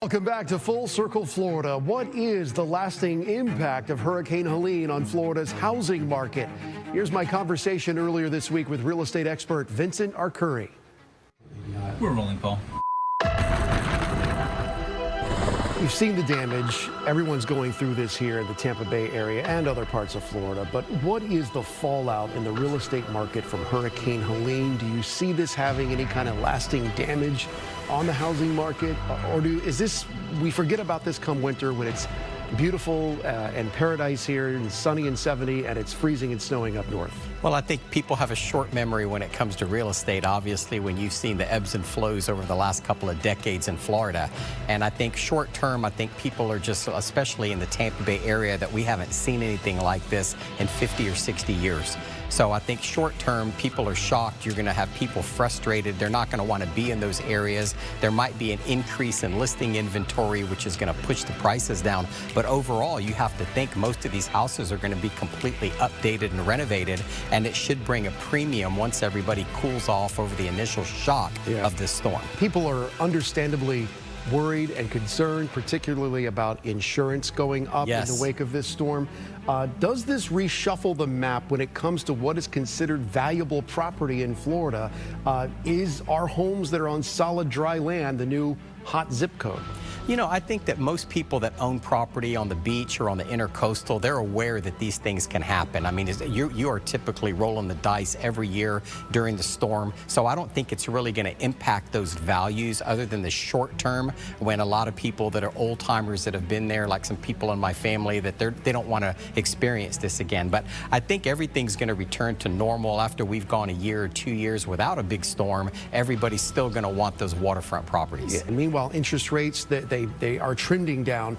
Welcome back to Full Circle, Florida. What is the lasting impact of Hurricane Helene on Florida's housing market? Here's my conversation earlier this week with real estate expert Vincent Arcuri. We're rolling, Paul. We've seen the damage. Everyone's going through this here in the Tampa Bay area and other parts of Florida. But what is the fallout in the real estate market from Hurricane Helene? Do you see this having any kind of lasting damage on the housing market? Or is this, we forget about this come winter when it's beautiful and paradise here and sunny and 70 and it's freezing and snowing up north? Well, I think people have a short memory when it comes to real estate, obviously, when you've seen the ebbs and flows over the last couple of decades in Florida. And I think short term, I think people are just, especially in the Tampa Bay area, that we haven't seen anything like this in 50 or 60 years. So I think short term, people are shocked. You're going to have people frustrated. They're not going to want to be in those areas. There might be an increase in listing inventory, which is going to push the prices down. But overall, you have to think most of these houses are going to be completely updated and renovated, and it should bring a premium once everybody cools off over the initial shock of this storm. People are understandably worried and concerned, particularly about insurance going up in the wake of this storm. Does this reshuffle the map when it comes to what is considered valuable property in Florida? Are homes that are on solid dry land the new hot zip code? You know, I think that most people that own property on the beach or on the Intercoastal, they're aware that these things can happen. I mean, you are typically rolling the dice every year during the storm. So I don't think it's really going to impact those values other than the short term, when a lot of people that are old timers that have been there, like some people in my family, that they don't want to experience this again. But I think everything's going to return to normal after we've gone a year or 2 years without a big storm. Everybody's still going to want those waterfront properties. Yeah, and meanwhile, interest rates, they are trending down.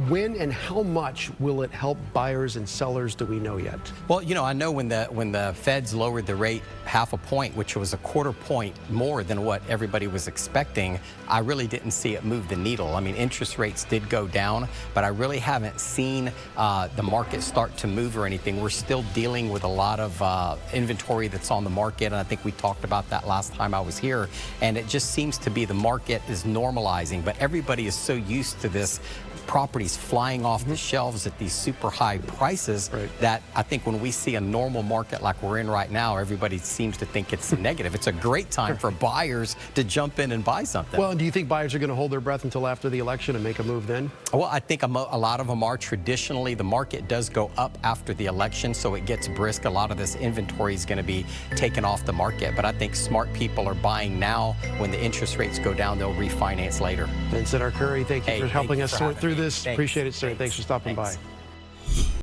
When and how much will it help buyers and sellers? Do we know yet? Well, you know, I know when the feds lowered the rate half a point, which was a quarter point more than what everybody was expecting, I really didn't see it move the needle. I mean, interest rates did go down, but I really haven't seen the market start to move or anything. We're still dealing with a lot of inventory that's on the market, and I think we talked about that last time I was here, and it just seems to be the market is normalizing, but everybody is so used to this properties flying off the shelves at these super high prices that I think when we see a normal market like we're in right now, everybody seems to think it's negative. It's a great time for buyers to jump in and buy something. Well, do you think buyers are going to hold their breath until after the election and make a move then? Well, I think a lot of them are. Traditionally, the market does go up after the election, so it gets brisk. A lot of this inventory is going to be taken off the market, but I think smart people are buying now. When the interest rates go down, they'll refinance later. Vincent Arcuri, thank you for helping us sort through this. Thanks. Appreciate it, sir. Thanks for stopping by.